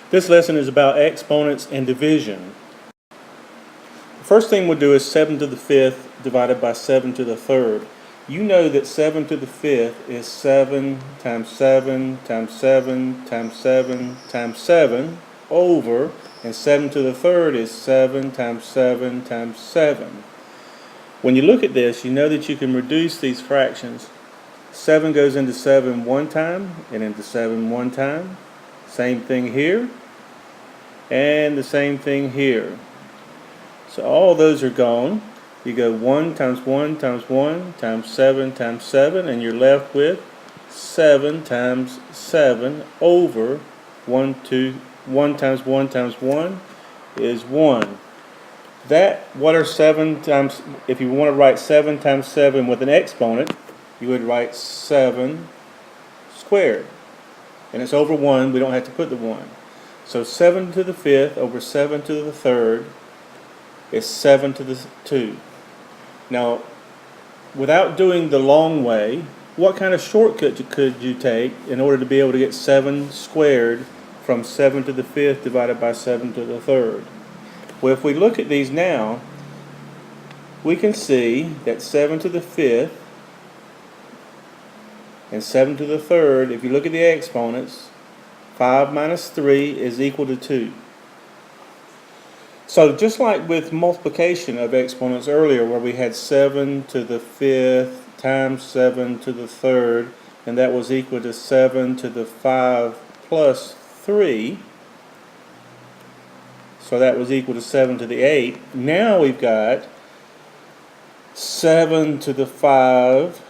This lesson is about exponents and division. The first thing we'll do is 7 to the 5th divided by 7 to the 3rd. You know that 7 to the 5th is 7 times 7 times 7 times 7 times 7 over, and 7 to the 3rd is 7 times 7 times 7. When you look at this, you know that you can reduce these fractions. 7 goes into 7 one time and into 7 one time. Same thing here, and the same thing here. So all those are gone. You go 1 times 1 times 1 times 7 times 7, and you're left with 7 times 7 over 1 times 1 times 1 is 1. What are 7 times, if you want to write 7 times 7 with an exponent, you would write 7 squared. And it's over 1, we don't have to put the 1. So 7 to the 5th over 7 to the 3rd is 7 to the 2. Now, without doing the long way, what kind of shortcut could you take in order to be able to get 7 squared from 7 to the 5th divided by 7 to the 3rd? Well, if we look at these now, we can see that 7 to the 5th and 7 to the 3rd, if you look at the exponents, 5 minus 3 is equal to 2. So just like with multiplication of exponents earlier, where we had 7 to the 5th times 7 to the 3rd, and that was equal to 7 to the 5 plus 3, so that was equal to 7 to the 8. Now we've got 7 to the 5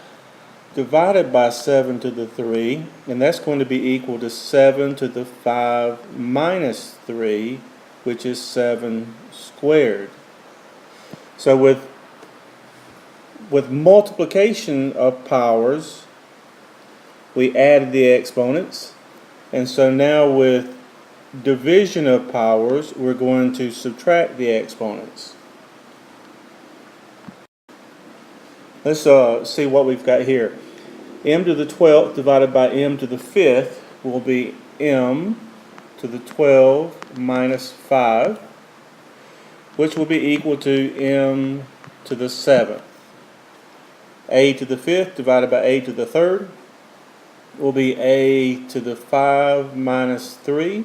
divided by 7 to the 3, and that's going to be equal to 7 to the 5 minus 3, which is 7 squared. So with multiplication of powers, we added the exponents, and so now with division of powers, we're going to subtract the exponents. Let's see what we've got here. M to the 12th divided by M to the 5th will be M to the 12 minus 5, which will be equal to M to the 7th. A to the 5th divided by A to the 3rd will be A to the 5 minus 3,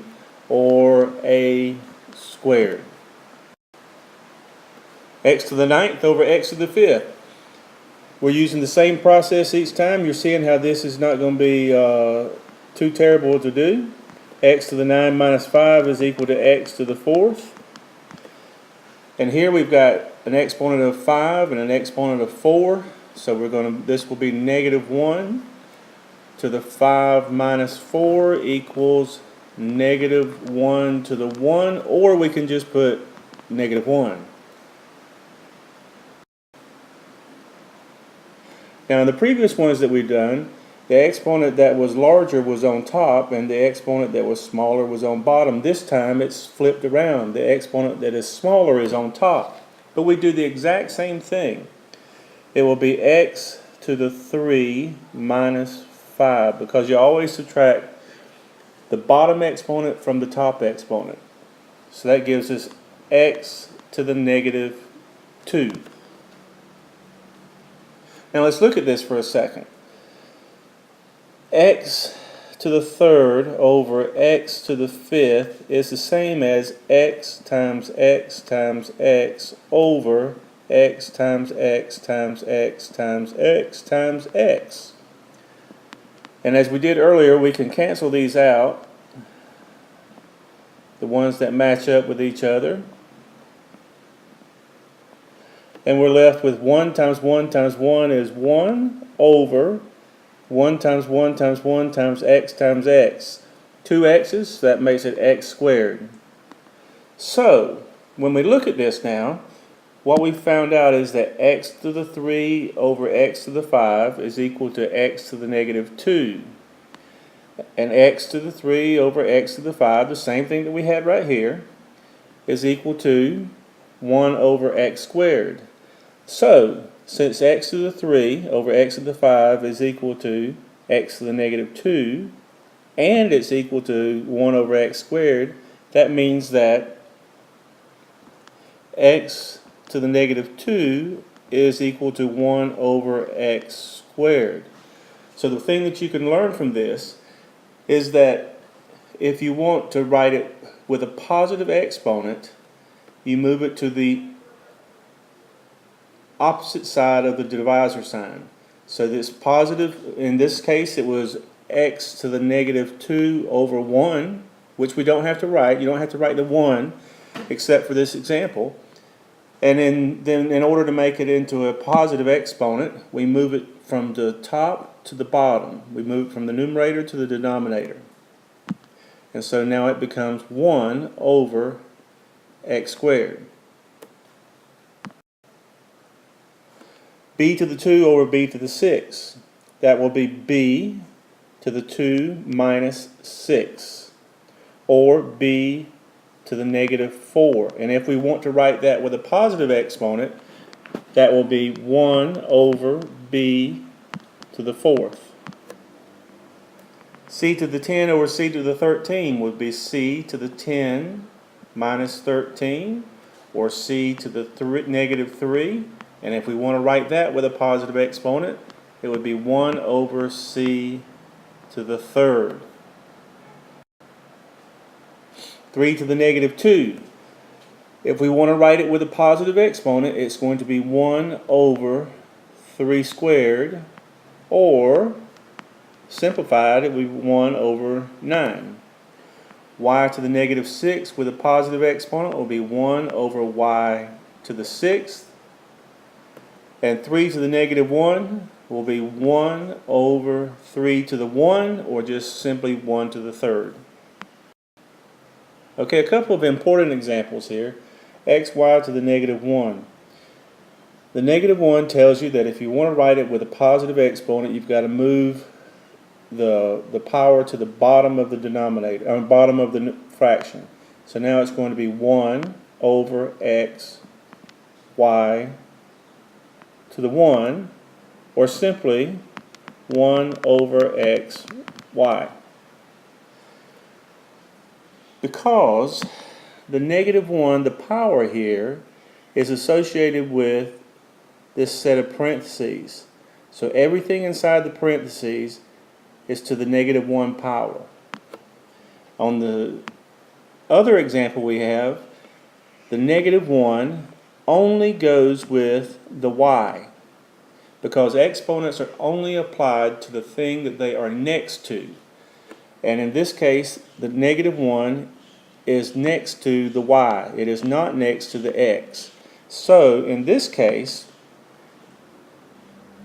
or A squared. X to the 9th over X to the 5th. We're using the same process each time. You're seeing how this is not going to be too terrible to do. X to the 9 minus 5 is equal to X to the 4th. And here we've got an exponent of 5 and an exponent of 4. So this will be negative 1 to the 5 minus 4 equals negative 1 to the 1, or we can just put negative 1. Now in the previous ones that we've done, the exponent that was larger was on top and the exponent that was smaller was on bottom. This time it's flipped around. The exponent that is smaller is on top. But we do the exact same thing. It will be x to the 3 minus 5, because you always subtract the bottom exponent from the top exponent. So that gives us x to the negative 2. Now let's look at this for a second. X to the 3rd over x to the 5th is the same as x times x times x over x times x times x times x times x. And as we did earlier, we can cancel these out, the ones that match up with each other. And we're left with 1 times 1 times 1 is 1 over 1 times 1 times 1 times x times x. 2 x's, that makes it x squared. So, when we look at this now, what we found out is that x to the 3 over x to the 5 is equal to x to the negative 2. And x to the 3 over x to the 5, the same thing that we had right here, is equal to 1 over x squared. So, since x to the 3 over x to the 5 is equal to x to the negative 2, and it's equal to 1 over x squared, that means that x to the negative 2 is equal to 1 over x squared. So the thing that you can learn from this is that if you want to write it with a positive exponent, you move it to the opposite side of the divisor sign. So this positive, in this case it was x to the negative 2 over 1, which we don't have to write. You don't have to write the 1 except for this example. And then in order to make it into a positive exponent, we move it from the top to the bottom. We move it from the numerator to the denominator. And so now it becomes 1 over x squared. B to the 2 over b to the 6. That will be b to the 2 minus 6. Or b to the negative 4. And if we want to write that with a positive exponent, that will be 1 over b to the 4th. C to the 10 over c to the 13 would be c to the 10 minus 13, or c to the negative 3. And if we want to write that with a positive exponent, it would be 1 over c to the 3rd. 3 to the negative 2. If we want to write it with a positive exponent, it's going to be 1 over 3 squared, or simplified, it would be 1 over 9. Y to the negative 6 with a positive exponent will be 1 over y to the 6th. And 3 to the negative 1 will be 1 over 3 to the 1, or just simply 1 to the 3rd. Okay, a couple of important examples here. X, y to the negative 1. The negative 1 tells you that if you want to write it with a positive exponent, you've got to move the power to the bottom of the denominator, or bottom of the fraction. So now it's going to be 1 over x, y to the 1, or simply 1 over x, y. Because the negative 1, the power here, is associated with this set of parentheses. So everything inside the parentheses is to the negative 1 power. On the other example we have, the negative 1 only goes with the y, because exponents are only applied to the thing that they are next to. And in this case, the negative 1 is next to the y. It is not next to the x. So in this case,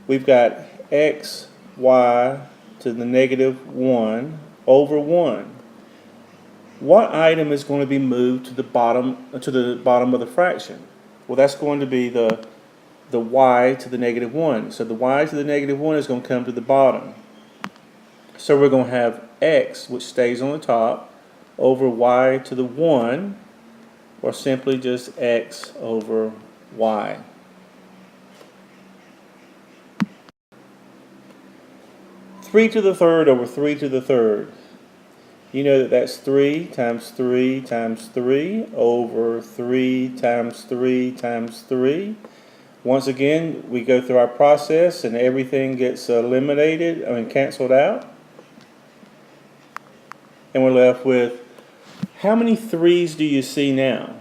we've got x, y to the negative 1 over 1. What item is going to be moved to the bottom of the fraction? Well, that's going to be the y to the negative 1. So the y to the negative 1 is going to come to the bottom. So we're going to have x, which stays on the top, over y to the 1, or simply just x over y. Three to the 3rd over 3 to the 3rd. You know that that's 3 times 3 times 3 over 3 times 3 times 3. Once again, we go through our process and everything gets eliminated, canceled out. And we're left with, how many 3's do you see now?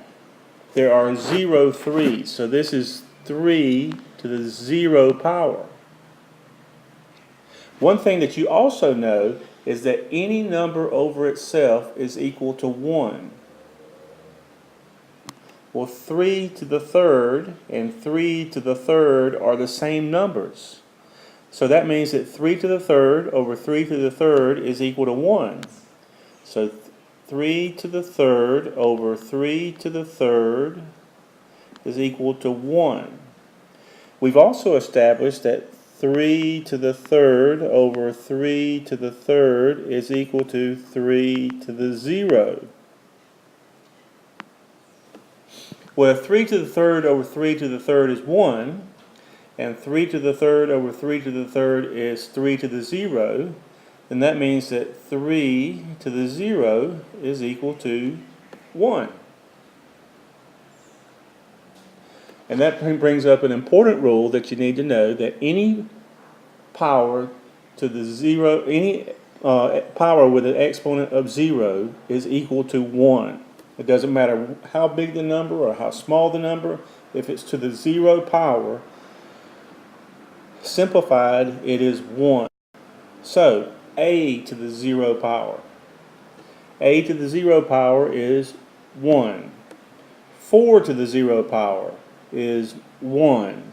There are 0 3's. So this is 3 to the 0 power. One thing that you also know is that any number over itself is equal to 1. Well, 3 to the 3rd and 3 to the 3rd are the same numbers. So that means that 3 to the 3rd over 3 to the 3rd is equal to 1. So 3 to the 3rd over 3 to the 3rd is equal to 1. We've also established that 3 to the 3rd over 3 to the 3rd is equal to 3 to the 0. Well, if 3 to the 3rd over 3 to the 3rd is 1, and 3 to the 3rd over 3 to the 3rd is 3 to the 0, then that means that 3 to the 0 is equal to 1. And that brings up an important rule that you need to know, that any power to the zero, any power with an exponent of 0 is equal to 1. It doesn't matter how big the number or how small the number. If it's to the 0 power, simplified, it is 1. So, a to the 0 power. A to the 0 power is 1. 4 to the 0 power is 1.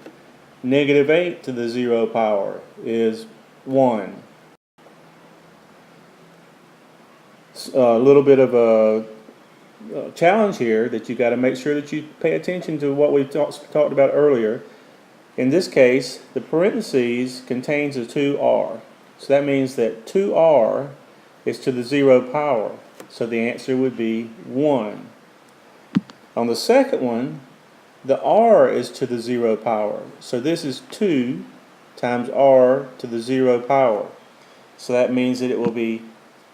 Negative 8 to the 0 power is 1. A little bit of a challenge here that you got to make sure that you pay attention to what we talked about earlier. In this case, the parentheses contains a 2r. So that means that 2r is to the 0 power. So the answer would be 1. On the second one, the r is to the 0 power. So this is 2 times r to the 0 power. So that means that it will be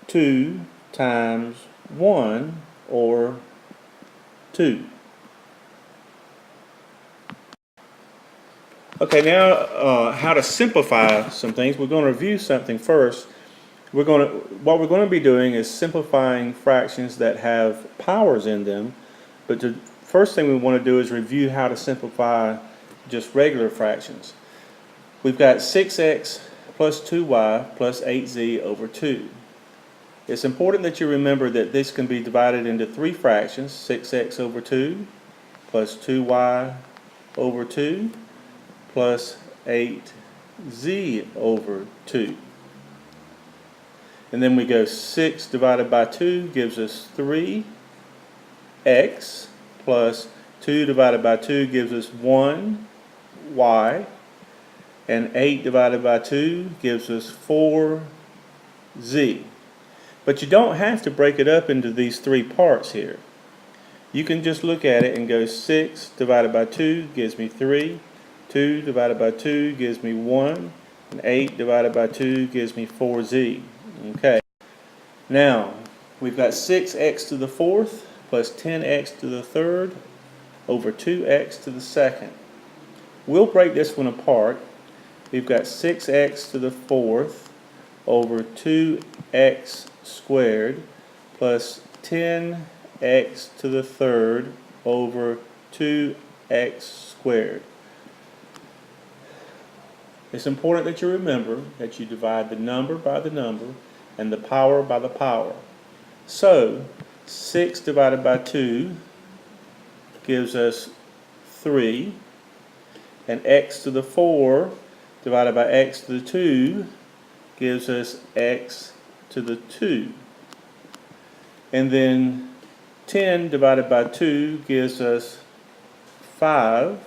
2 times 1, or 2. Okay, now how to simplify some things. We're going to review something first. What we're going to be doing is simplifying fractions that have powers in them. But the first thing we want to do is review how to simplify just regular fractions. We've got 6x plus 2y plus 8z over 2. It's important that you remember that this can be divided into 3 fractions: 6x over 2 plus 2y over 2 plus 8z over 2. And then we go 6 divided by 2 gives us 3x plus 2 divided by 2 gives us 1y, and 8 divided by 2 gives us 4z. But you don't have to break it up into these 3 parts here. You can just look at it and go 6 divided by 2 gives me 3, 2 divided by 2 gives me 1, and 8 divided by 2 gives me 4z. Okay. Now, we've got 6x to the 4th plus 10x to the 3rd over 2x to the 2nd. We'll break this one apart. We've got 6x to the 4th over 2x squared plus 10x to the 3rd over 2x squared. It's important that you remember that you divide the number by the number and the power by the power. So 6 divided by 2 gives us 3, and x to the 4 divided by x to the 2 gives us x to the 2. And then 10 divided by 2 gives us 5.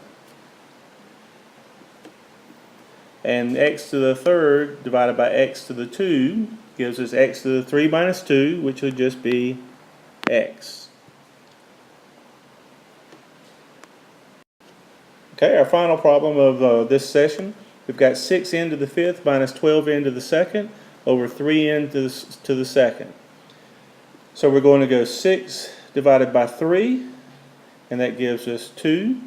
And x to the 3rd divided by x to the 2 gives us x to the 3 minus 2, which would just be x. Okay, our final problem of this session. We've got 6n to the 5th minus 12n to the 2nd over 3n to the 2nd. So we're going to go 6 divided by 3, and that gives us 2.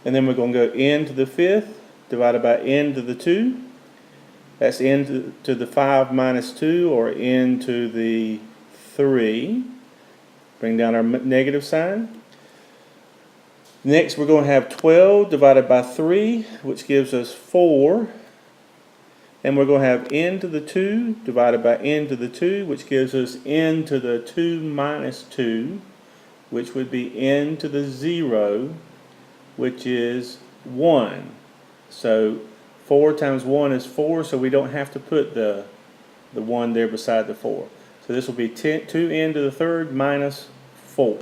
And then we're going to go n to the 5th divided by n to the 2. That's n to the 5 minus 2, or n to the 3. Bring down our negative sign. Next, we're going to have 12 divided by 3, which gives us 4. And we're going to have n to the 2 divided by n to the 2, which gives us n to the 2 minus 2, which would be n to the 0, which is 1. So 4 times 1 is 4, so we don't have to put the 1 there beside the 4. So this will be 2n to the 3rd minus 4.